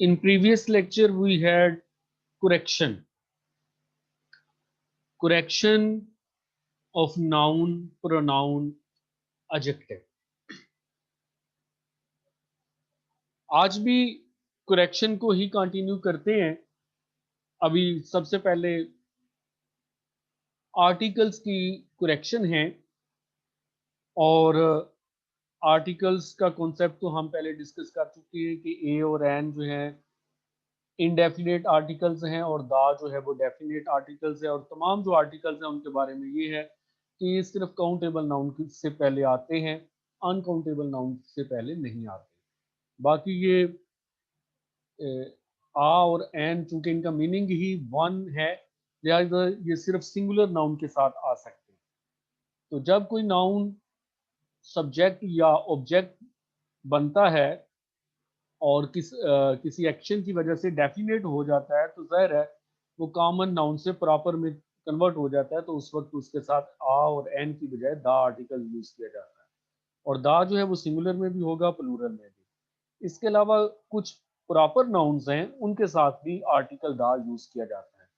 In previous lecture, we had correction. Correction of noun, pronoun, adjective. आज भी correction को ही continue करते हैं। अभी सबसे पहले आर्टिकल्स की correction है और आर्टिकल्स का कॉन्सेप्ट तो हम पहले डिस्कस कर चुके हैं कि ए और एन जो है इनडेफिनेट आर्टिकल्स हैं और दा जो है वो डेफिनेट आर्टिकल्स है और तमाम जो आर्टिकल्स हैं उनके बारे में ये है कि ये सिर्फ काउंटेबल नाउन से पहले आते हैं, अनकाउंटेबल नाउन से पहले नहीं आते। बाकी ये आ और एन चूंकि इनका मीनिंग ही वन है, लिहाजा ये सिर्फ सिंगुलर नाउन के साथ आ सकते हैं। तो जब कोई नाउन सब्जेक्ट या ऑब्जेक्ट बनता है और किसी एक्शन की वजह से डेफिनेट हो जाता है तो जाहिर है वो कॉमन नाउन से प्रॉपर में कन्वर्ट हो जाता है, तो उस वक्त उसके साथ आ और एन की बजाय दा आर्टिकल यूज किया जाता है। और दा जो है वो सिंगुलर में भी होगा, प्लूरल में भी। इसके अलावा कुछ प्रॉपर नाउन्स हैं उनके साथ भी आर्टिकल दा यूज किया जाता है,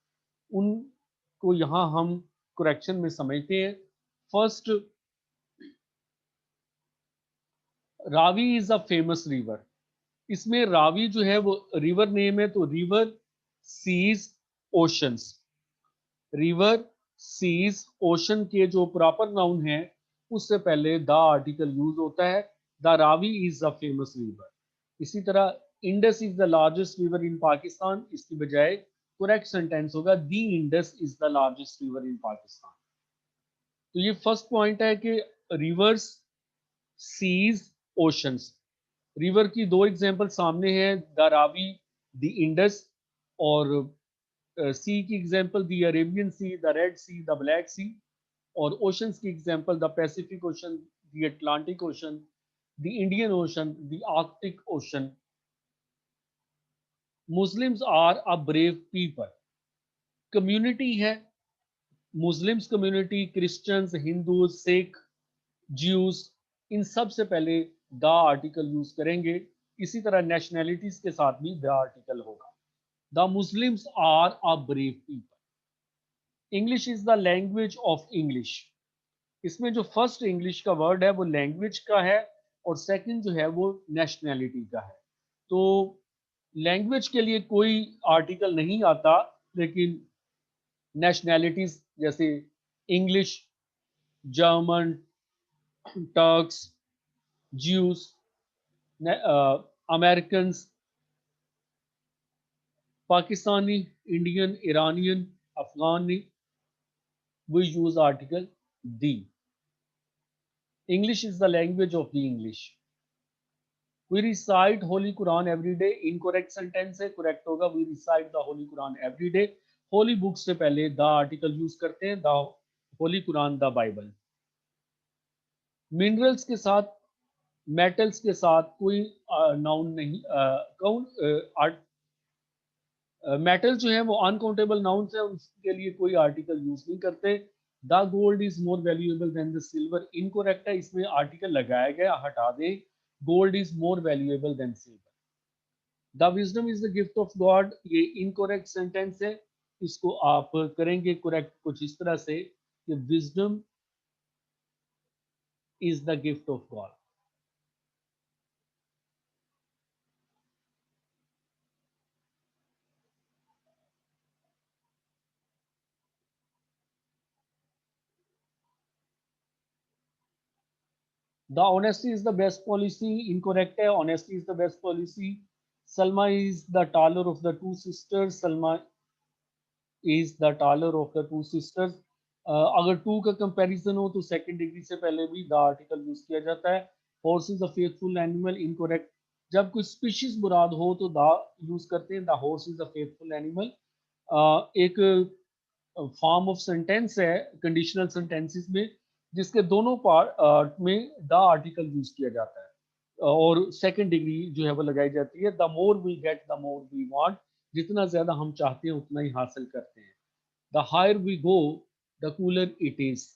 उनको यहाँ हम करेक्शन में समझते हैं। First, Ravi is a famous river. इसमें रावी जो है वो रिवर नेम है, तो river, seas, oceans. River, seas, ocean के जो प्रॉपर नाउन है उससे पहले द आर्टिकल यूज होता है। The Ravi is a famous river. इसी तरह Indus is the largest river in Pakistan, इसकी बजाय करेक्ट सेंटेंस होगा the Indus is the largest river in Pakistan. तो ये फर्स्ट पॉइंट है कि रिवर्स, सीज, ओशंस। रिवर की दो एग्जांपल सामने हैं, द रावी, द इंडस। और सी की example the Arabian Sea, the Red Sea, the Black Sea. और ओशंस की example the Pacific Ocean, the Atlantic Ocean, the Indian Ocean, the Arctic Ocean. Muslims are a brave people. Community है, Muslims community, Christians, Hindu, Sikh, Jews, इन सब से पहले the article use करेंगे। इसी तरह नेशनैलिटीज के साथ भी द आर्टिकल होगा। The Muslims are a brave people. English is the language of English. इसमें जो फर्स्ट इंग्लिश का वर्ड है वो लैंग्वेज का है और सेकंड जो है वो नेशनैलिटी का है। तो लैंग्वेज के लिए कोई आर्टिकल नहीं आता, लेकिन नेशनैलिटीज जैसे English, German, Turks, juice, American, Pakistani, Indian, Iranian, Afghani, we use article the. English is the language of the English. We recite Holy Quran every day. Incorrect sentence है, correct होगा we recite the Holy Quran every day. Holy books से पहले the article use करते हैं, the Holy Quran, the Bible. Minerals के साथ, metals के साथ कोई नाउन नहीं, कौन मेटल जो है वो अनकाउंटेबल नाउन्स है, उसके लिए कोई आर्टिकल यूज नहीं करते। The gold is more valuable than the silver, incorrect है, इसमें आर्टिकल लगाया गया, हटा दे। Gold is more valuable than silver. The wisdom is the gift of God, ये इनकोरेक्ट सेंटेंस है। इसको आप करेंगे करेक्ट कुछ इस तरह से कि wisdom is the gift of God. The honesty is the best policy, incorrect है, honesty is the best policy. Salma is the taller of the two sisters, Salma is the taller of the two sisters. अगर two का comparison हो तो second degree से पहले भी the article use किया जाता है। Horse is a faithful animal, incorrect. जब कोई स्पीशीज मुराद हो तो द यूज करते हैं, the horse is a faithful animal. एक फॉर्म ऑफ सेंटेंस है कंडीशनल सेंटेंसेस में जिसके दोनों पार्ट में द आर्टिकल यूज किया जाता है और सेकंड डिग्री जो है वो लगाई जाती है। The more we get the more we want, जितना ज्यादा हम चाहते हैं उतना ही हासिल करते हैं। The higher we go the cooler it is.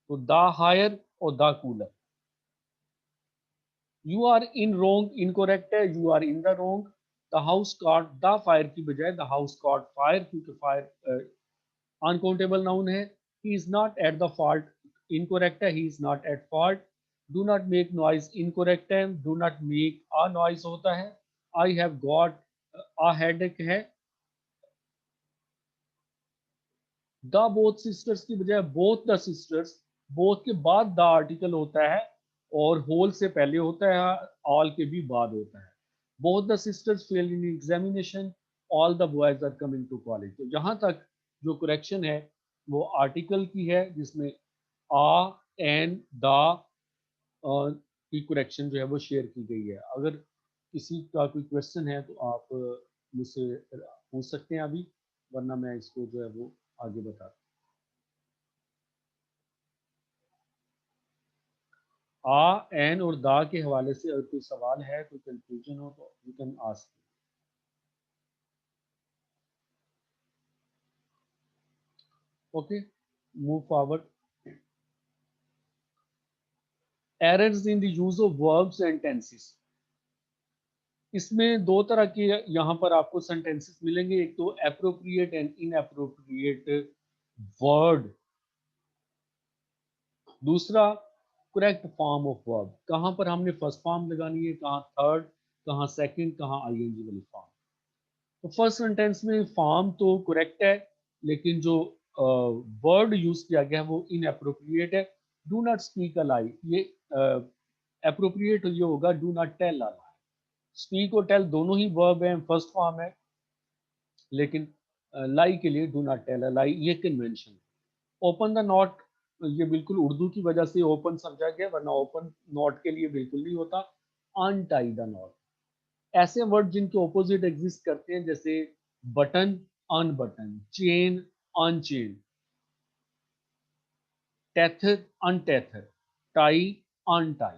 तो द हायर और the cooler. You are in wrong incorrect है, you are in the wrong. The house caught the fire की बजाय द हाउस कॉट फायर, क्योंकि fire uncountable noun है। He is not at the fault incorrect है, he is not at fault. Do not make noise incorrect है, do not make a noise होता है। I have got a headache है। The both sisters की बजाय both the sisters, both के बाद the article होता है और होल से पहले होता है, ऑल के भी बाद होता है। Both the sisters fail in examination, all the boys are coming to college. तो जहां तक जो करेक्शन है वो आर्टिकल की है, जिसमें आ एंड द की करेक्शन जो है वो शेयर की गई है। अगर किसी का कोई क्वेश्चन है तो आप मुझसे पूछ सकते हैं अभी, वरना मैं इसको जो है वो आगे बता। आ एन और दा के हवाले से अगर कोई सवाल है, कोई कंफ्यूजन हो तो you can ask. Okay, move forward. Errors in the use of verbs and tenses. इसमें दो तरह के यहाँ पर आपको सेंटेंसेस मिलेंगे, एक तो अप्रोप्रिएट एंड इनअप्रोप्रिएट वर्ड, दूसरा करेक्ट फॉर्म ऑफ वर्ब। कहाँ पर हमने फर्स्ट फॉर्म लगानी है, कहाँ थर्ड, कहाँ सेकंड, कहाँ आईएनजी वाली फॉर्म। तो फर्स्ट सेंटेंस में फॉर्म तो करेक्ट है, लेकिन जो वर्ड यूज किया गया है वो इनअप्रोप्रिएट है। Do not speak a lie, ये अप्रोप्रिएट ये होगा do not tell a lie. Speak और टेल दोनों ही वर्ब हैं, फर्स्ट फॉर्म है, लेकिन लाई के लिए do not tell a lie ये कन्वेंशन। ओपन द नॉट, ये बिल्कुल उर्दू की वजह से ओपन समझा गया, वरना ओपन नॉट के लिए बिल्कुल नहीं होता। Untie the knot. ऐसे वर्ड जिनके ऑपोजिट एग्जिस्ट करते हैं, जैसे button unbutton, chain unchain, tether untether, tie untie,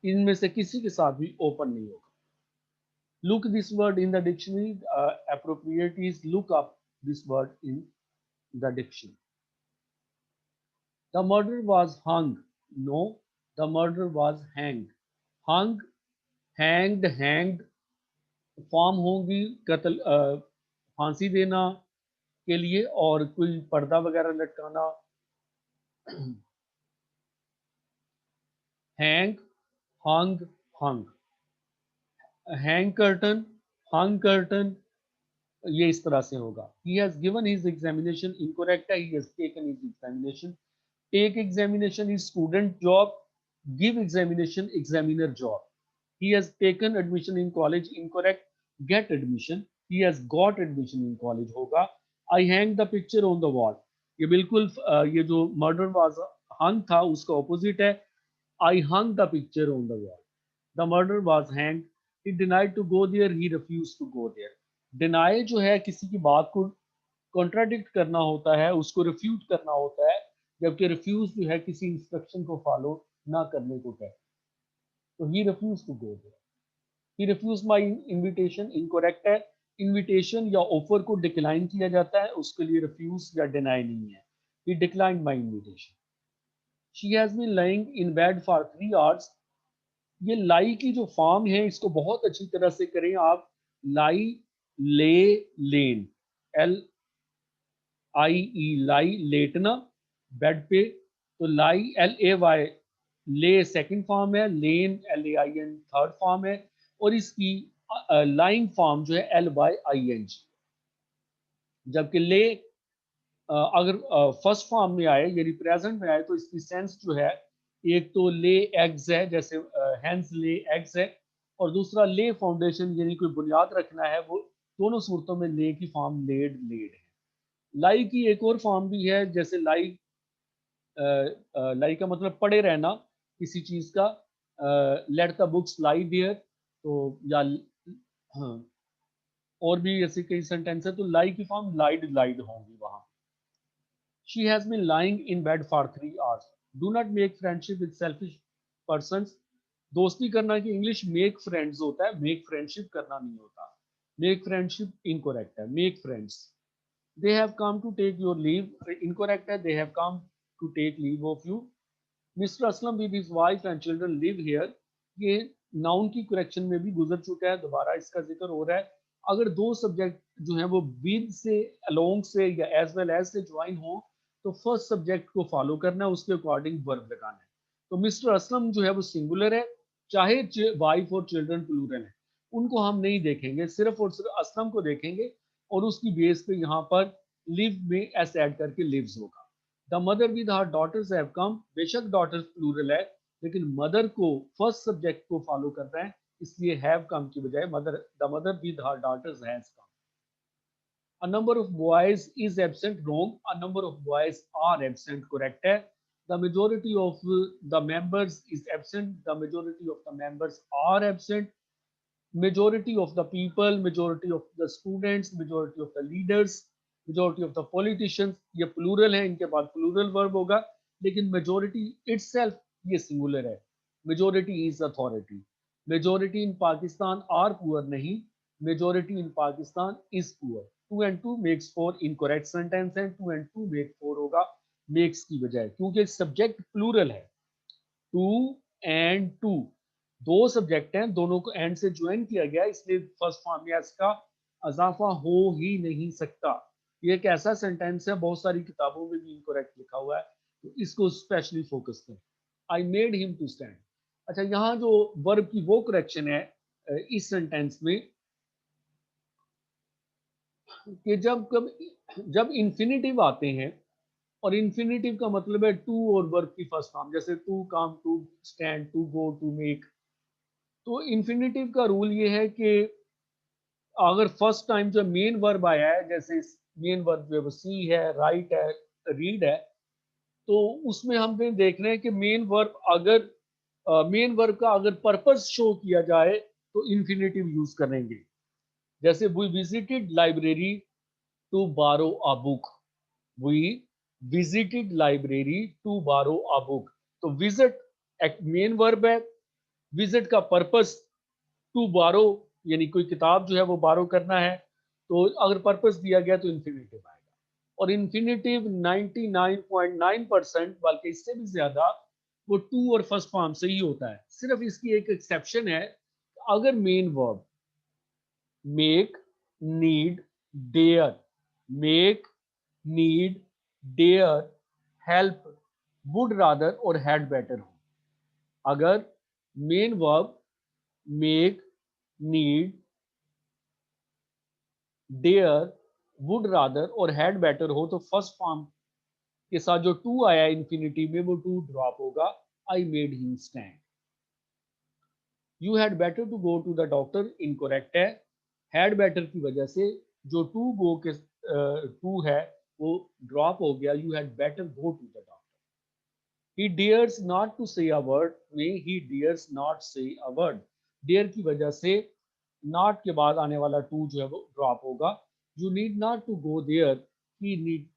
इनमें से किसी के साथ भी ओपन नहीं होगा। Look this word in the dictionary, appropriate is look up this word in the dictionary. The murder was hung, no, the murder was hang. Hung, hanged, hanged form होंगी कत्ल, फांसी देना के लिए, और कोई पर्दा वगैरह लटकाना। Hang, hung, hung, hang curtain, hung curtain, ये इस तरह से होगा। He has given his examination incorrect है, he has taken his examination. Take examination is student job, give examination examiner job. He has taken admission in college incorrect, get admission, he has got admission in college होगा। I hang the picture on the wall, ये बिल्कुल ये जो murder was हंग था उसका opposite है। I hung the picture on the wall. The murderer was hanged. He denied to go there. He refused to go there. Deny जो है किसी की बात को कॉन्ट्राडिक्ट करना होता है, उसको रिफ्यूट करना होता है, जबकि रिफ्यूज जो है किसी इंस्ट्रक्शन को फॉलो ना करने को कहता है। तो he refuse to go there, he refuse my invitation incorrect है। इनविटेशन या ऑफर को डिक्लाइन किया जाता है, उसके लिए रिफ्यूज या डिनाई नहीं है। He declined my invitation. She has been lying in bed for 3 hours. ये लाई की जो फॉर्म है इसको बहुत अच्छी तरह से करें आप। लाई, ले, लेन, एल आई ई, लाई लेटना बेड पे, तो lie L A Y, lay second form है, lain L A I N third form है, और इसकी लाइंग फॉर्म जो है L Y I N G. जबकि ले अगर फर्स्ट फॉर्म में आए यानी प्रेजेंट में आए तो इसकी सेंस जो है, एक तो ले एग्स है, जैसे हैंस ले एग्स है, और दूसरा ले फाउंडेशन यानी कोई बुनियाद रखना है, वो दोनों सूरतों में ले की फॉर्म लेड लेड है। लाई की एक और फॉर्म भी है, जैसे लाई, लाई का मतलब पड़े रहना किसी चीज का, let the books lie there, तो या हाँ, और भी ऐसे कई सेंटेंस है, तो लाई की फॉर्म लाइड लाइड होंगी वहां। She has been lying in bed for 3 hours. Do not make friendship with selfish persons. दोस्ती करना की इंग्लिश मेक फ्रेंड्स होता है, मेक फ्रेंडशिप करना नहीं होता। मेक फ्रेंडशिप इनकोरेक्ट है, make friends. They have come to take your leave incorrect है, they have come to take leave of you. Mister Aslam with his wife and children live here, ये noun की correction में भी गुजर चुका है, दोबारा इसका जिक्र हो रहा है। अगर दो सब्जेक्ट जो है वो विद से, अलोंग से या एज वेल एज से ज्वाइन हो तो फर्स्ट सब्जेक्ट को फॉलो करना है, उसके अकॉर्डिंग वर्ब लगाना है। तो मिस्टर असलम जो है वो सिंगुलर है, चाहे वाइफ और चिल्ड्रन प्लूरल है, उनको हम नहीं देखेंगे, सिर्फ और सिर्फ असलम को देखेंगे और उसकी बेस पे यहाँ पर लिव में एस ऐड करके लिव्स होगा। The mother with her daughters have come, बेशक डॉटर्स प्लूरल है लेकिन मदर को फर्स्ट सब्जेक्ट को फॉलो कर रहे हैं, इसलिए हैव कम की बजाय mother, the mother with her daughters has come. A number of boys is absent, wrong. A number of boys are absent, correct है. The majority of the members is absent. The majority of the members are absent. Majority of the people, majority of the students, majority of the leaders, majority of the politicians, ये plural है, इनके बाद plural verb होगा, लेकिन majority itself ये singular है. Majority is authority. Majority in Pakistan are poor नहीं, majority in Pakistan is poor. 2 and 2 makes 4 incorrect sentence है, 2 and 2 make 4 होगा makes की बजाय, क्योंकि subject plural है. 2 and 2 दो सब्जेक्ट हैं, दोनों को एंड से ज्वाइन किया गया, इसलिए फर्स्ट फॉर्म में इसका अजाफा हो ही नहीं सकता। ये एक ऐसा सेंटेंस है, बहुत सारी किताबों में भी इनकरेक्ट लिखा हुआ है, तो इसको स्पेशली फोकस करें। I made him to stand. अच्छा, यहाँ जो वर्ब की वो करेक्शन है इस सेंटेंस में कि जब इन्फिनिटिव आते हैं, और इन्फिनिटिव का मतलब है टू और वर्ब की फर्स्ट फॉर्म, जैसे to come, to stand, to go, to make. तो इन्फिनिटिव का रूल ये है कि अगर फर्स्ट टाइम जो मेन वर्ब आया है, जैसे मेन वर्ब जो है वो सी है, राइट है, रीड है, तो उसमें हमने देख रहे हैं कि मेन वर्ब अगर मेन वर्ब का अगर पर्पस शो किया जाए तो इन्फिनिटिव यूज करेंगे। जैसे we visited library to borrow a book, we visited library to borrow a book. तो विजिट एक मेन वर्ब है, विजिट का पर्पस टू बारो यानी कोई किताब जो है वो बारो करना है, तो अगर पर्पस दिया गया तो इन्फिनेटिव आएगा। और इन्फिनेटिव 99.9% बल्कि इससे भी ज्यादा वो टू और फर्स्ट फॉर्म से ही होता है। सिर्फ इसकी एक एक्सेप्शन है, अगर main verb make, need, dare, make, need, dare, help, would rather और हैड बेटर हो। अगर main verb make, need, dare, would rather और हैड बेटर हो तो फर्स्ट फॉर्म के साथ जो टू आया इन्फिनिटी में वो टू ड्रॉप होगा। I made him stand. You had better to go to the doctor incorrect है, हैड बेटर की वजह से जो टू गो के टू है वो ड्रॉप हो गया, you had better go to the doctor. He dares not to say a word में ही डेयर्स नॉट से अ वर्ड, डेयर की वजह से नॉट के बाद आने वाला टू जो है वो ड्रॉप होगा। You need not to go there, he need,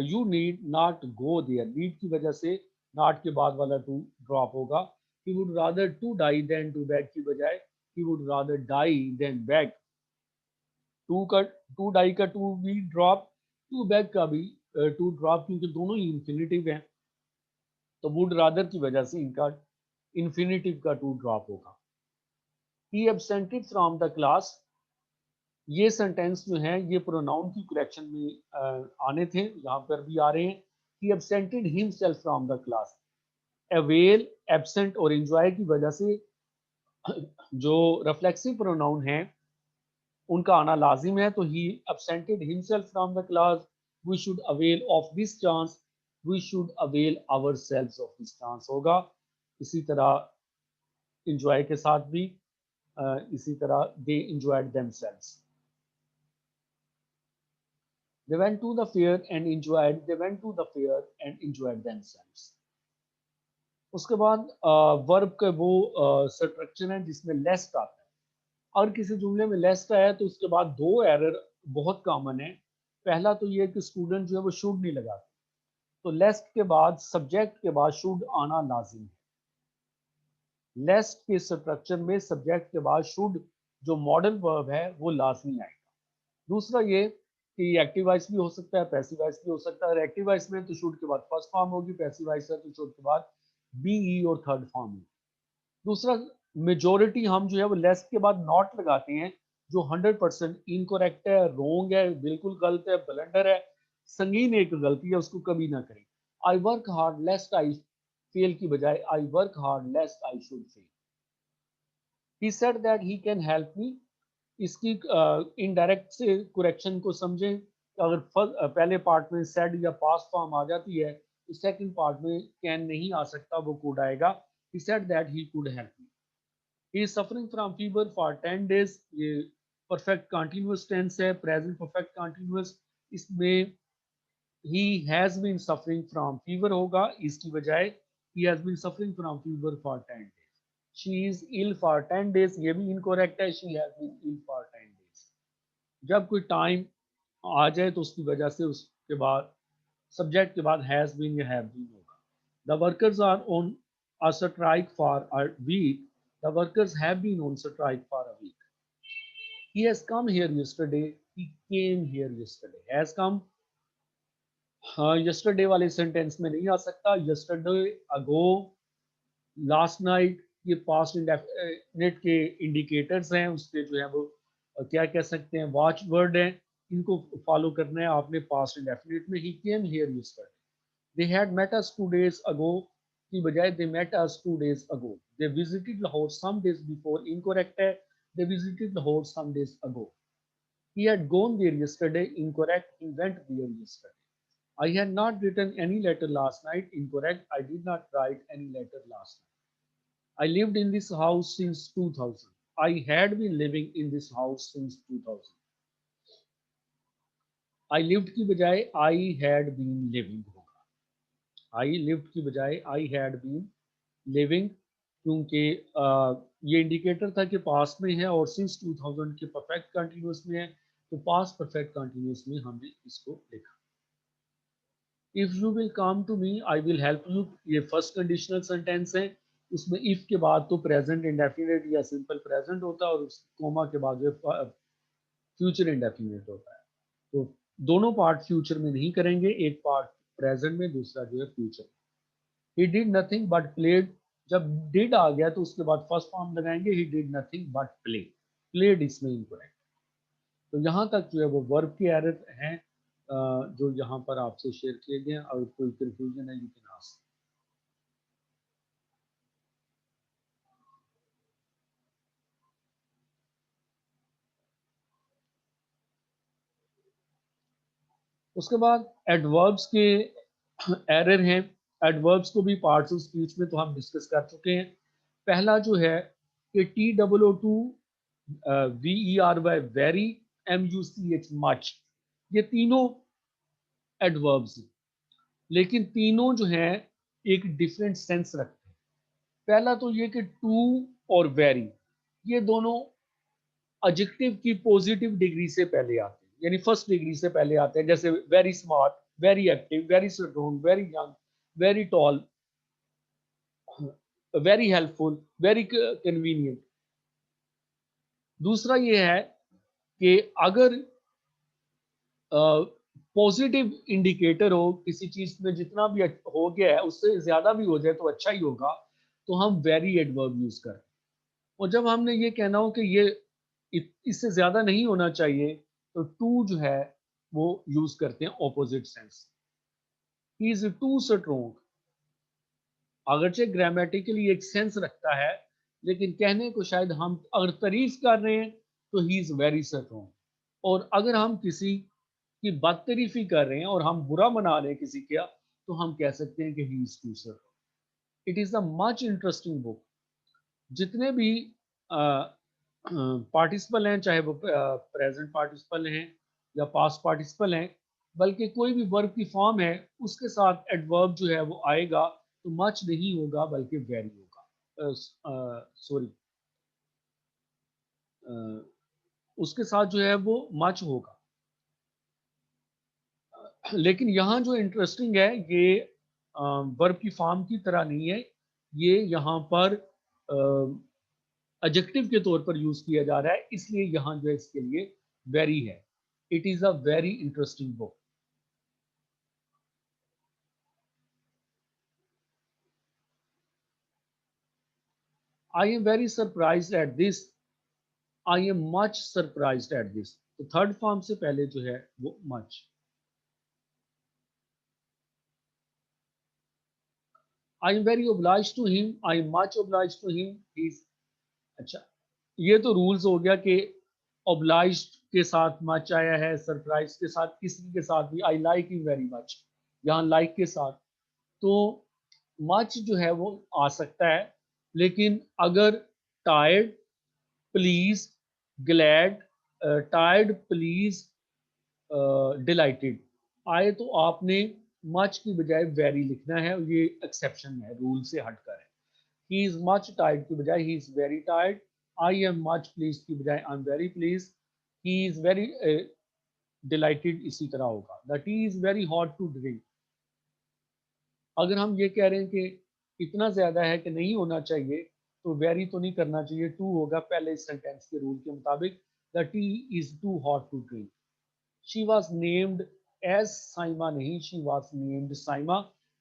you need not go there, need की वजह से नॉट के बाद वाला टू ड्रॉप होगा। He would rather to die than to back की बजाय he would rather die than back. To का टू डाई का टू भी ड्रॉप, टू बैक का भी टू ड्रॉप, क्योंकि दोनों ही इंफिनिटिव हैं, तो वुड रादर की वजह से इनका इन्फिनेटिव का टू ड्रॉप होगा। ही एब्सेंटेड फ्रॉम द क्लास, ये सेंटेंस जो है ये प्रोनाउन की करेक्शन में आने थे, यहाँ पर भी आ रहे हैं। He absented himself from the class. Avail, absent और एंजॉय की वजह से जो रिफ्लेक्सिव प्रोनाउन है उनका आना लाजिम है, तो he absented himself from the class. We should avail of this chance, we should avail ourselves of this chance होगा। इसी तरह इंजॉय के साथ भी इसी तरह they enjoyed themselves. They went to the fair and enjoyed, they went to the fair and enjoyed themselves। उसके बाद वर्ब का वो स्ट्रक्चर है जिसमें लेस्ट आता है। अगर किसी जुमले में लेस्ट आया तो उसके बाद दो एरर बहुत कॉमन है। पहला तो ये कि स्टूडेंट जो है वो शुड नहीं लगाते, तो लेस्ट के बाद सब्जेक्ट के बाद शुड आना लाजिम है। लेस्ट के स्ट्रक्चर में सब्जेक्ट के बाद शुड जो मॉडल वर्ब है वो लाजमी आएगा। दूसरा ये कि एक्टिव वॉइस भी हो सकता है, पैसिव वॉइस भी हो सकता है। एक्टिव वॉइस में तो शुड के बाद फर्स्ट फॉर्म होगी, पैसिव वॉइस है तो शुड के बाद बी ई और थर्ड फॉर्म होगी। दूसरा मेजोरिटी हम जो है वो लेस के बाद नॉट लगाते हैं, जो 100% इनकरेक्ट है, रोंग है, बिल्कुल गलत है, ब्लंडर है, संगीन एक गलती है, उसको कभी ना करें। I work hard लेस्ट I fail की बजाय I work hard लेस्ट I should fail. He said that he can help me. इसकी इनडायरेक्ट से करेक्शन को समझें। अगर पहले पार्ट में सेड या पास्ट फॉर्म आ जाती है तो सेकंड पार्ट में कैन नहीं आ सकता, वो कुड आएगा। He said that he could help me. He is suffering from fever for 10 days. ये परफेक्ट कंटिन्यूअस टेंस है, प्रेजेंट परफेक्ट कंटिन्यूअस। इसमें he has been suffering from fever होगा, इसकी बजाय he has been suffering from fever for 10 days. She is ill for 10 days, ये भी incorrect है, she has been ill for 10 days. जब कोई टाइम आ जाए तो उसकी वजह से उसके बाद सब्जेक्ट के बाद हैज बीन या हैव बीन होगा। The workers are on a strike for a week. The workers have been on strike for a week. He has come here yesterday. He came here yesterday. Has come हाँ yesterday वाले sentence में नहीं आ सकता। yesterday ago, last night, ये past indefinite के indicators हैं, उसके जो है वो क्या कह सकते हैं, वॉच वर्ड हैं। इनको फॉलो करना है आपने पास्ट इंडेफिनिट में। He came here yesterday. They had met us 2 days ago की बजाय they met us 2 days ago। They visited Lahore some days before, incorrect है, they visited Lahore some days ago। He had gone there yesterday, incorrect, he went there yesterday। I had not written any letter last night, incorrect, I did not write any letter last night। I lived in this house since 2000। I had been living in this house since 2000। I lived की बजाय I had been living होगा। I lived की बजाय I had been living, क्योंकि ये indicator था कि past में है और सिंस 2000 के परफेक्ट कंटिन्यूअस में है, तो पास्ट परफेक्ट कंटिन्यूअस में हमने इसको लिखा। If you will come to me I will help you, ये फर्स्ट कंडीशनल सेंटेंस है। उसमें इफ के बाद तो प्रेजेंट इंडेफिनिट या सिंपल प्रेजेंट होता है, और उस कोमा के बाद जो फ्यूचर इंडेफिनिट होता है। तो दोनों पार्ट फ्यूचर में नहीं करेंगे, एक पार्ट प्रेजेंट में, दूसरा जो है future. He did nothing but played. जब डिड आ गया तो उसके बाद फर्स्ट फॉर्म लगाएंगे, he did nothing but play. Played इसमें इनकरेक्ट। तो यहाँ तक जो है वो वर्ब के एरर हैं जो यहाँ पर आपसे शेयर किए गए हैं। और कोई कंफ्यूजन है यू कैन आस्क। उसके बाद एडवर्ब्स के एरर हैं। एडवर्ब्स को भी पार्ट्स ऑफ स्पीच में तो हम डिस्कस कर चुके हैं। पहला जो है कि TOO2 VERY very, MUCH much, ये तीनों एडवर्ब्स हैं, लेकिन तीनों जो हैं एक डिफरेंट सेंस रखते हैं। पहला तो ये कि टू और वेरी, ये दोनों एडजेक्टिव की पॉजिटिव डिग्री से पहले आते हैं, यानी फर्स्ट डिग्री से पहले आते हैं। जैसे very smart, very active, very strong, very young, very tall, very helpful, very convenient. दूसरा ये है कि अगर पॉजिटिव इंडिकेटर हो किसी चीज में, जितना भी हो गया है उससे ज्यादा भी हो जाए तो अच्छा ही होगा, तो हम वेरी एडवर्ब यूज करें। और जब हमने ये कहना हो कि ये इससे ज्यादा नहीं होना चाहिए, तो टू जो है वो यूज करते हैं opposite sense. He is too strong, अगरचे ग्रामेटिकली एक सेंस रखता है, लेकिन कहने को शायद हम अगर तारीफ कर रहे हैं तो ही इज वेरी स्ट्रोंग। और अगर हम किसी की बदतरीफी कर रहे हैं और हम बुरा मना रहे हैं किसी का, तो हम कह सकते हैं कि he is too strong. It is a much interesting book. जितने भी पार्टिसिपल हैं, चाहे वो प्रेजेंट पार्टिसिपल हैं या पास्ट पार्टिसिपल हैं, बल्कि कोई भी वर्ब की फॉर्म है उसके साथ एडवर्ब जो है वो आएगा, तो मच नहीं होगा बल्कि वेरी होगा। सॉरी, उसके साथ जो है वो मच होगा। लेकिन यहाँ जो इंटरेस्टिंग है, ये वर्ब की फॉर्म की तरह नहीं है, ये यहाँ पर एडजेक्टिव के तौर पर यूज किया जा रहा है, इसलिए यहाँ जो है इसके लिए वेरी है। It is a very interesting book. I am very surprised at this, I am much surprised at this. तो थर्ड फॉर्म से पहले जो है वो much. I am very oblige to him, I am much oblige to him, अच्छा, ये तो rules हो गया कि ओब्लाइज के साथ मच आया है, सरप्राइज के साथ, किसी के साथ भी I like him very much, यहाँ लाइक के साथ तो मच जो है वो आ सकता है। लेकिन अगर tired, please, glad, tired, please, dilated आए तो आपने मच की बजाय वेरी लिखना है। ये एक्सेप्शन है, रूल से हटकर है। ही इज मच टायर्ड की बजाय he is very tired, I am much please की बजाय I am very please, he is very delighted इसी तरह होगा। The tea is very hot to drink. अगर हम ये कह रहे हैं कि इतना ज्यादा है कि नहीं होना चाहिए तो वेरी तो नहीं करना चाहिए, टू होगा पहले इस सेंटेंस के रूल के मुताबिक। The tea is too hot to drink. She was named as Saima नहीं, she was named Saima.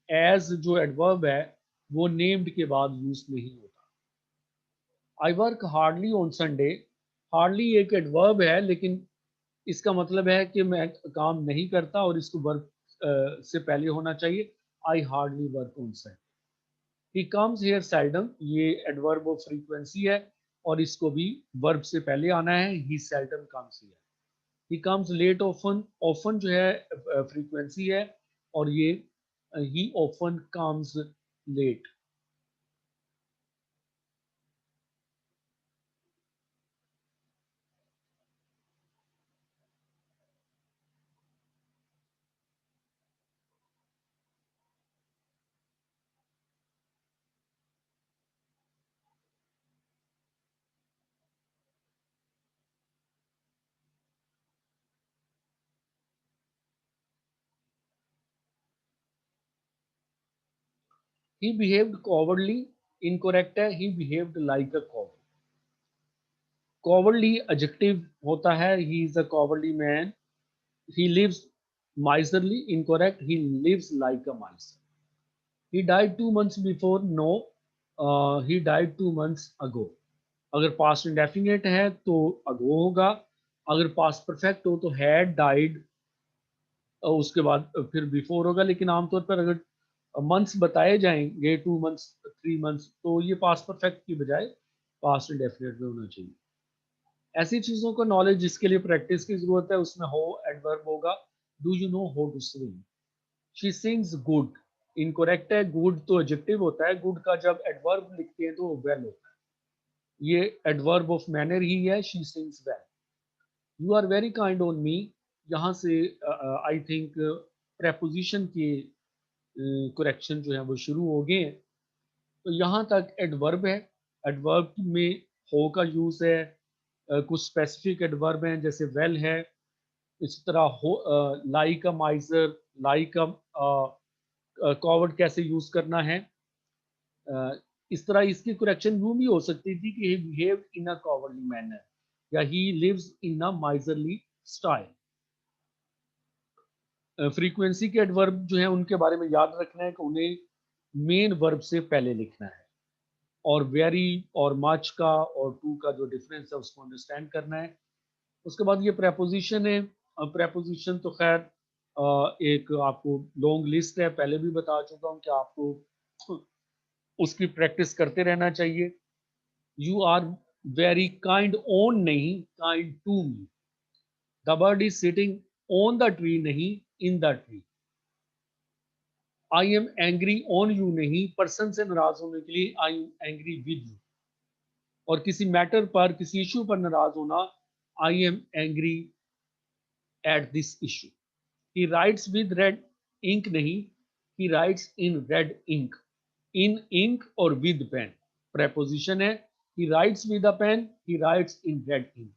As जो एडवर्ब है वो नेम्ड के बाद यूज नहीं होता। I work hardly on Sunday, hardly एक एडवर्ब है लेकिन इसका मतलब है कि मैं काम नहीं करता और इसको वर्ब से पहले होना चाहिए। I hardly work on Sunday. He comes here seldom, ये एडवर्ब ऑफ फ्रीक्वेंसी है और इसको भी वर्ब से पहले आना है। He seldom comes here. He comes late often, often जो है फ्रीक्वेंसी है और ये he often comes late. He behaved cowardly, incorrect है, he behaved like a coward. Cowardly adjective होता है, he is a cowardly man. He lives miserly, incorrect, he lives like a miser. He died 2 months before, no, he died 2 months ago। अगर past indefinite है तो अगो होगा, अगर past perfect हो तो had died, उसके बाद फिर बिफोर होगा। लेकिन आमतौर पर अगर मंथ्स बताए जाएंगे 2 मंथ्स, 3 मंथ्स, तो ये पास्ट परफेक्ट की बजाय पास्ट इंडेफिनेट में होना चाहिए। ऐसी चीजों का नॉलेज जिसके लिए प्रैक्टिस की जरूरत है उसमें हो एडवर्ब होगा। Do you know how to swim, she sings good, incorrect है, गुड तो एडजेक्टिव होता है, गुड का जब एडवर्ब लिखते हैं तो वेल होता है, ये एडवर्ब ऑफ मैनर ही है। She sings well. You are very kind on me, यहाँ से आई थिंक प्रेपोजिशन के करेक्शन जो है वो शुरू हो गए हैं। तो यहाँ तक एडवर्ब है। एडवर्ब में हो का यूज है, कुछ स्पेसिफिक एडवर्ब हैं जैसे वेल है, इस तरह हो, like a माइजर, like a coward कैसे यूज करना है। इस तरह इसकी करेक्शन यूं भी हो सकती थी कि he behave in a cowardly manner या he lives in a miserly style. Frequency के एडवर्ब जो है उनके बारे में याद रखना है कि उन्हें मेन वर्ब से पहले लिखना है और वेरी और मच का और टू का जो डिफरेंस है उसको अंडरस्टैंड करना है। उसके बाद ये प्रेपोजिशन है। प्रेपोजिशन तो खैर एक आपको लॉन्ग लिस्ट है, पहले भी बता चुका हूँ कि आपको उसकी प्रैक्टिस करते रहना चाहिए। You are very kind on नहीं, kind to me. The bird is sitting on the tree नहीं, in the tree. I am angry on you नहीं, पर्सन से नाराज होने के लिए I am angry with you. और किसी मैटर पर, किसी इशू पर नाराज होना, I am angry at this issue. He writes with red ink नहीं, he writes in red ink. In ink और विद पेन प्रेपोजिशन है। He writes with a pen, he writes in red ink.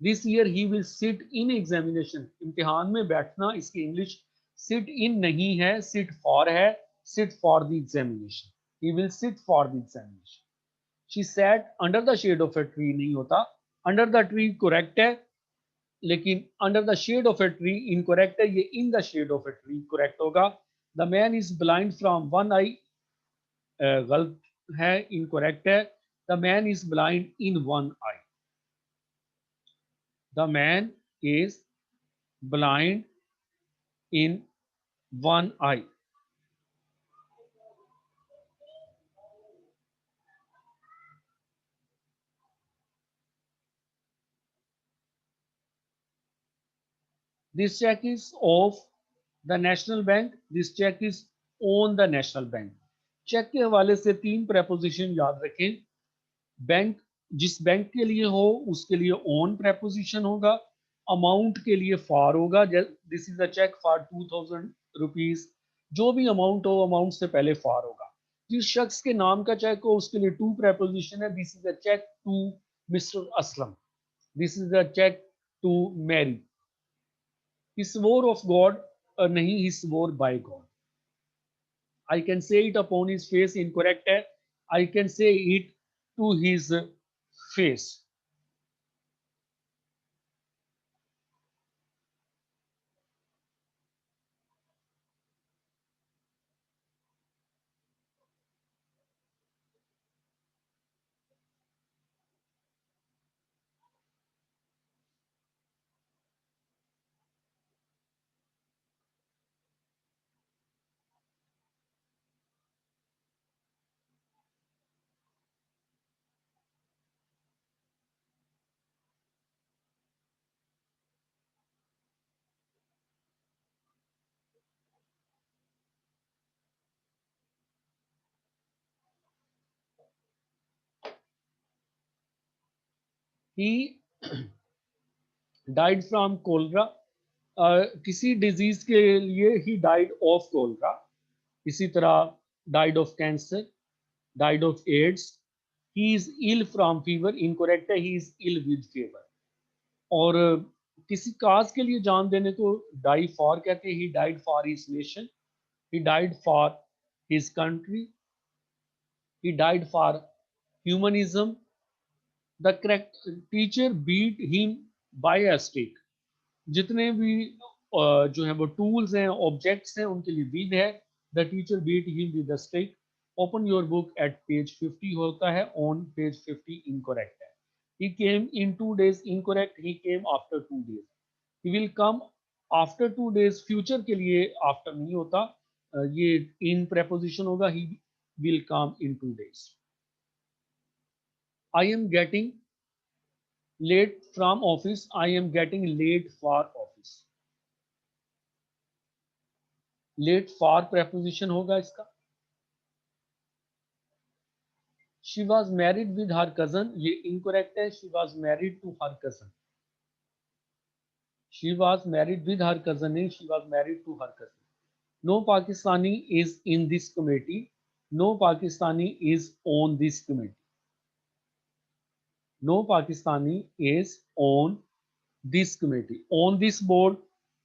This year he will sit in examination, इम्तिहान में बैठना, इसकी English sit in नहीं है, sit for है, sit for the examination. He will sit for the examination. She sat under the shade of a tree नहीं होता, under the tree correct है लेकिन under the shade of a tree incorrect है, ये in the shade of a tree correct होगा। The man is blind from one eye गलत है, incorrect है। The man is blind in one eye. The man is blind in one eye. This check is of the national bank. This cheque is on the national bank. Cheque के हवाले से तीन preposition याद रखें. Bank, जिस bank के लिए हो उसके लिए ऑन प्रेपोजिशन होगा. अमाउंट के लिए फॉर होगा. This is a cheque for 2000 rupees. जो भी अमाउंट हो, अमाउंट से पहले फॉर होगा. जिस शख्स के नाम का चेक हो उसके लिए टू प्रेपोजिशन है. This is a cheque to mister Aslam. This is a cheque to Mary. He swore of God, नहीं, he swore by God. I can say it upon his face, incorrect है. I can say it to his face. He died from cholera. किसी disease के लिए he died of cholera. इसी तरह died of cancer, died of AIDS. He is ill from fever. Incorrect है, he is ill with fever. और किसी काज के लिए जान देने को डाई फॉर कहते हैं. He died for his nation. He died for his country. He died for humanism. The correct teacher beat him by a stick. जितने भी जो है वो टूल्स हैं, ऑब्जेक्ट्स हैं, उनके लिए विद है. The teacher beat him with the stick. Open your book at page 50 होता है. ऑन पेज 50 इनकरेक्ट है. he came in 2 days. incorrect, he came after 2 days. he will come after 2 days. Future के लिए after नहीं होता. ये इन preposition होगा. he will come in 2 days. I am getting late from office. I am getting late for office. late for preposition होगा इसका. she was married with her cousin. ये incorrect है. she was married to her cousin. she was married with her cousin नहीं, she was married to her cousin. No Pakistani is in this committee. No Pakistani is on this committee. No Pakistani is on this committee. On this board,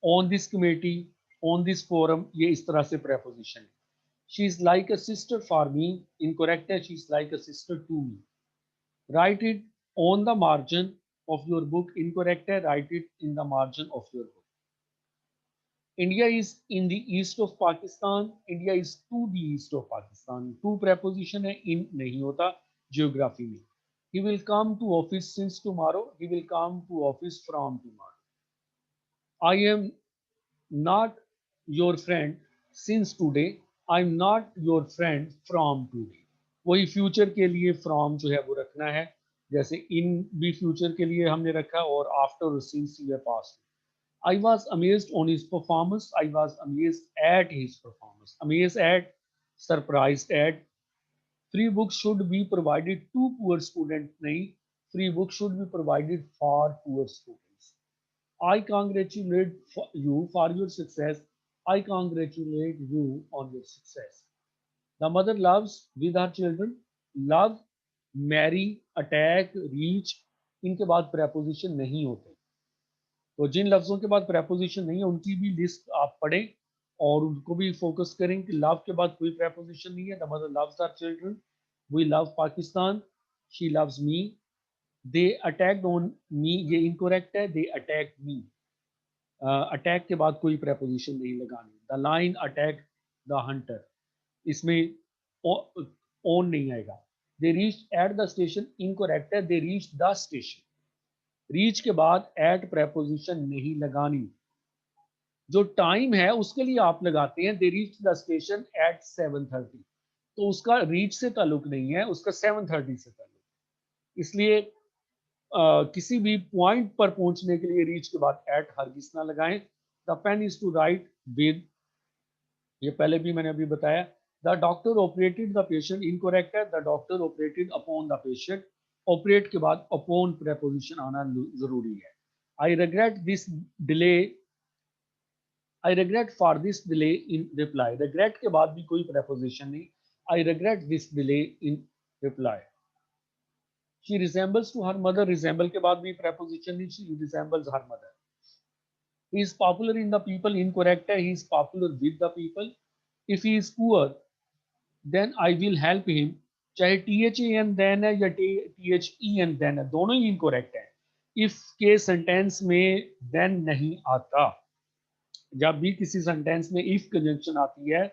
on this committee, on this forum. ये इस तरह से preposition है. She is like a sister for me. Incorrect है. She is like a sister to me. Write it on the margin of your book. Incorrect है. Write it in the margin of your book. India is in the east of Pakistan. India is to the east of Pakistan. To preposition है, in नहीं होता geography में. He will come to office since tomorrow. He will come to office from tomorrow. I am not your friend since today. I am not your friend from today. वही future के लिए from जो है वो रखना है. जैसे इन भी फ्यूचर के लिए हमने रखा और आफ्टर और सिंस ये past. I was amazed on his performance. I was amazed at his performance. Amazed at, surprised at. Free books should be provided to poor students. नहीं, free books should be provided for poor students. I congratulate you for your success. I congratulate you on your success. The mother loves with her children. Love, marry, attack, reach. इनके बाद preposition नहीं होते. तो जिन लफ्ज़ों के बाद preposition नहीं है उनकी भी लिस्ट आप पढ़ें और उनको भी फोकस करें कि लव के बाद कोई प्रेपोजिशन नहीं है. The mother loves our children. We love Pakistan. She loves me. They attacked on me. ये इनकरेक्ट है. They attack me. अटैक के बाद कोई प्रेपोजिशन नहीं लगानी. The lion attack the hunter. इसमें ऑन नहीं आएगा. They reach at the station incorrect है, they reach the station. Reach के बाद एट प्रेपोजिशन नहीं लगानी। जो टाइम है उसके लिए आप लगाते हैं दे रीच द स्टेशन एट 7:30, तो उसका रीच से ताल्लुक नहीं है, उसका 7:30 से ताल्लुक। इसलिए किसी भी पॉइंट पर पहुंचने के लिए रीच के बाद एट हरगिज ना लगाएं। The pen is to write with, ये पहले भी मैंने अभी बताया। The doctor operated the patient incorrect है, the doctor operated upon the patient. Operate के बाद अपॉन प्रेपोजिशन आना जरूरी है। I regret this delay, I regret for this delay in reply. Regret के बाद भी कोई प्रेपोजिशन नहीं, I regret this delay in reply. She resembles to her mother, resemble के बाद भी प्रेपोजिशन नहीं, she resembles her mother. He is popular in the people incorrect है, he is popular with the people. If he is poor then I will help him, चाहे T H A N then है या T H E N then है, दोनों ही incorrect है। If के sentence में देन नहीं आता। जब भी किसी सेंटेंस में इफ कंजंक्शन आती है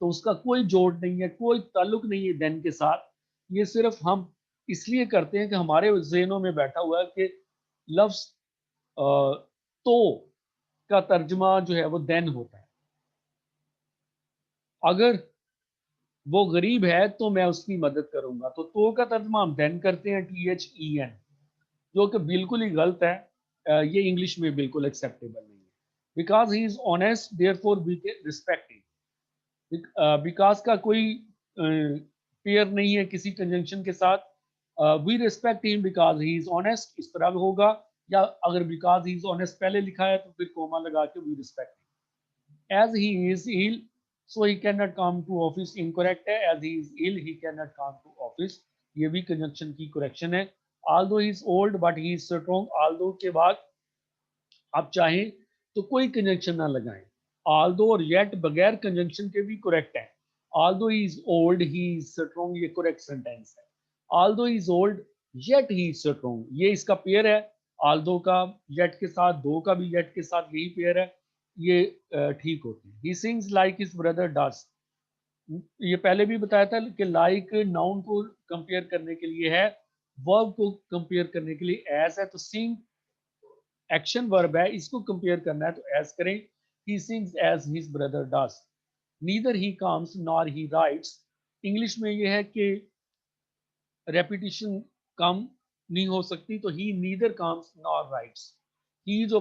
तो उसका कोई जोड़ नहीं है, कोई ताल्लुक नहीं है देन के साथ। ये सिर्फ हम इसलिए करते हैं कि हमारे जहनों में बैठा हुआ है कि लफ्ज तो का तर्जमा जो है वो देन होता है। अगर वो गरीब है तो मैं उसकी मदद करूंगा, तो का तर्जमा हम देन करते हैं टी एच ई एन, जो कि बिल्कुल ही गलत है। ये इंग्लिश में बिल्कुल एक्सेप्टेबल नहीं है। Because he is honest therefore we can respect him. Because का कोई पेयर नहीं है किसी कंजंक्शन के साथ। We respect him because he is honest, इस तरह होगा। या अगर बिकॉज ही इज ऑनेस्ट पहले लिखा है तो फिर कोमा लगा के we respect him. As he is ill so he can not come to office, incorrect है। As he is ill he can not come to office, ये भी कंजंक्शन की करेक्शन है। although he is old but he is strong, although के बाद आप चाहें तो कोई कंजंक्शन ना लगाएं। although और yet बगैर कंजंक्शन के भी करेक्ट है। although he is old he is strong, ये करेक्ट सेंटेंस है। although he is old yet he is strong, ये इसका पेयर है। although का yet के साथ, दो का भी yet के साथ यही पेयर है, ये ठीक होते हैं। he sings like his brother does, ये पहले भी बताया था कि लाइक नाउन को कंपेयर करने के लिए है, वर्ब को कंपेयर करने के लिए एज है। तो सिंग एक्शन वर्ब है, इसको कंपेयर करना है तो एज करें। He sings as his brother does. Neither he comes nor he writes, English में ये है कि रेपिटेशन कम नहीं हो सकती, तो ही नीदर कम्स नॉर राइट्स। ही जो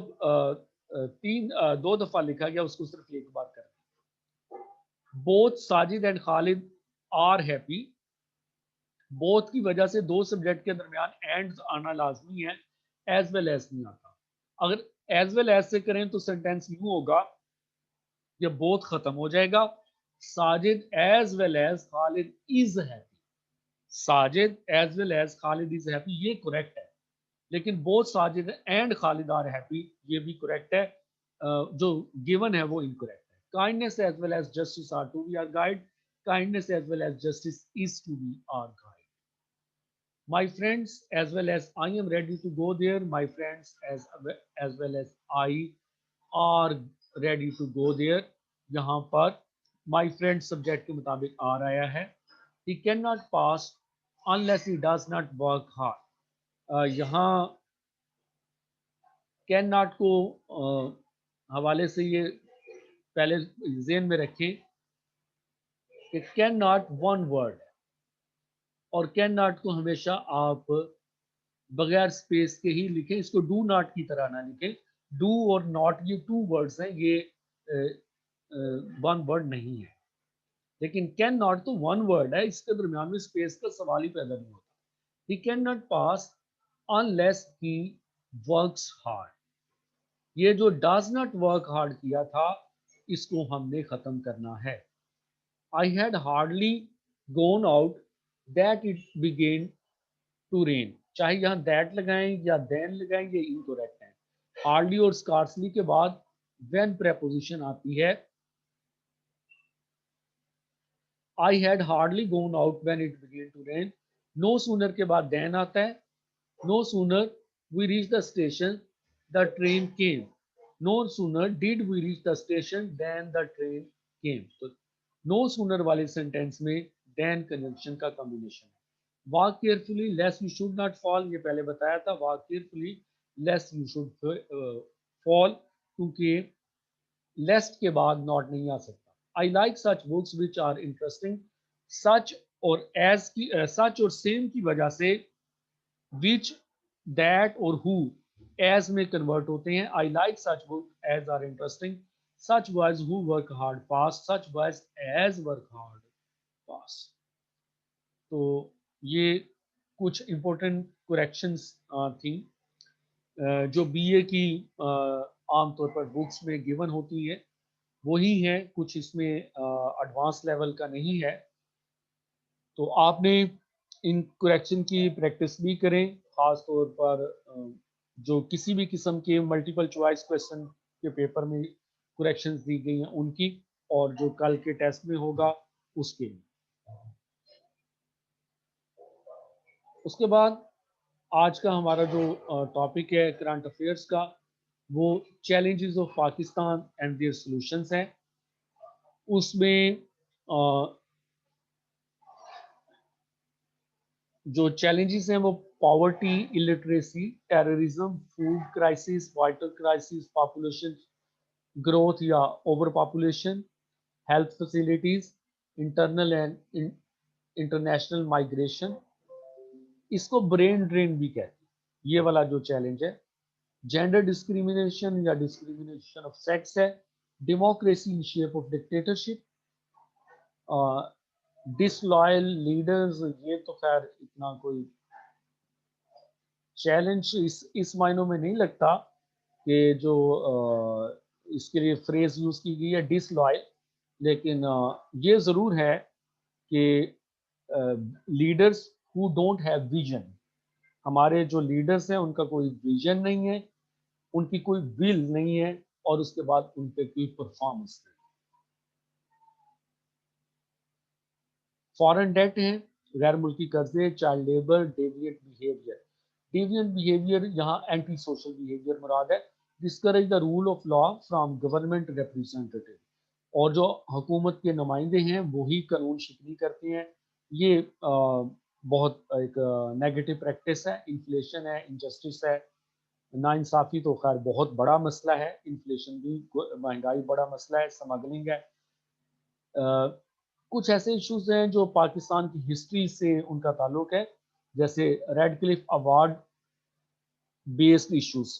दो दफा लिखा गया उसको सिर्फ एक बार करें। Both Sajid and Khalid are happy, both की वजह से दो सब्जेक्ट के दरमियान एंड आना लाजमी है, एज वेल एज नहीं आता। अगर एज वेल एज से करें तो सेंटेंस यूं होगा, ये बोथ खत्म हो जाएगा। Sajid as well as Khalid is happy, Sajid as well as Khalid is happy, ये करेक्ट है। लेकिन both Sajid and Khalid are happy, ये भी करेक्ट है। जो गिवन है वो इनकरेक्ट है। Kindness as well as justice are to be our guide, kindness as well as justice is to be our guide. My friends as well as I am ready to go there, my friends as well as I are ready to go there। यहाँ पर my friend subject के मुताबिक are आया है। he cannot pass unless he does not work hard। यहाँ can not को हवाले से ये पहले जेन में रखें कि कैन नॉट वन वर्ड, और कैन नॉट को हमेशा आप बगैर स्पेस के ही लिखें, इसको डू नॉट की तरह ना लिखें। डू और नॉट ये टू वर्ड्स हैं, ये वन वर्ड नहीं है। लेकिन कैन नॉट तो वन वर्ड है, इसके दरमियान में स्पेस का सवाल ही पैदा नहीं होता। ही can not pass unless he works hard, ये जो डज नॉट वर्क हार्ड किया था इसको हमने खत्म करना है। I had hardly gone out that it began to rain, चाहे यहाँ दैट लगाएं या देन लगाएं, ये इनकरेक्ट है। हार्डली और स्कार्सली के बाद व्हेन प्रेपोजिशन आती है। I had hardly gone out when it began to rain, no sooner के बाद देन आता है। No sooner we reach the station the train came, no sooner did we reach the station then the train came. तो no sooner वाले sentence में then conjunction का combination है। Walk carefully lest you should not fall, ये पहले बताया था, walk carefully lest you should fall, क्योंकि लेस्ट के बाद नॉट नहीं आ सकता। I like such books which are interesting, such और एज की सच और सेम की वजह से विच, दैट और हु एज में कन्वर्ट होते हैं। I like such book as are interesting, such boys who work hard pass, such boys as work hard pass. तो ये कुछ इंपॉर्टेंट करेक्शंस थी जो बीए की आमतौर पर बुक्स में गिवन होती है, वही है, कुछ इसमें एडवांस लेवल का नहीं है। तो आपने इन करेक्शन की प्रैक्टिस भी करें, खास तौर पर जो किसी भी किस्म के मल्टीपल चॉइस क्वेश्चन के पेपर में करेक्शंस दी गई हैं उनकी, और जो कल के टेस्ट में होगा उसके लिए। उसके बाद आज का हमारा जो टॉपिक है करंट अफेयर्स का, वो challenges of Pakistan and their solutions है। उसमें जो चैलेंजेस हैं वो poverty, illiteracy, terrorism, food crisis, water crisis, population growth या over population, health facilities, internal and international migration, इसको ब्रेन ड्रेन भी कहते हैं, ये वाला जो चैलेंज है। जेंडर डिस्क्रिमिनेशन या डिस्क्रिमिनेशन ऑफ सेक्स है, democracy in shape of dictatorship, disloyal leaders, ये तो खैर इतना कोई चैलेंज इस मायनों में नहीं लगता कि जो इसके लिए फ्रेज यूज की गई है डिसलॉयल, लेकिन ये जरूर है कि leaders who don't have vision, हमारे जो लीडर्स हैं उनका कोई विजन नहीं है, उनकी कोई विल नहीं है, और उसके बाद उन पे कोई परफॉर्मेंस नहीं। फॉरेन डेट है, गैर मुल्की कर्जे, child labour, deviant behaviour. Deviant behaviour यहाँ एंटी सोशल बिहेवियर मुराद है। Discourage the rule of law from government representative, और जो हुकूमत के नुमाइंदे हैं वही कानून शिकनी करते हैं, ये बहुत एक नेगेटिव प्रैक्टिस है। इन्फ्लेशन है, इनजस्टिस है, नाइंसाफ़ी तो खैर बहुत बड़ा मसला है, इन्फ्लेशन भी, महंगाई बड़ा मसला है, स्मगलिंग है। कुछ ऐसे इश्यूज हैं जो पाकिस्तान की हिस्ट्री से उनका ताल्लुक है, जैसे red Cliff award based issues,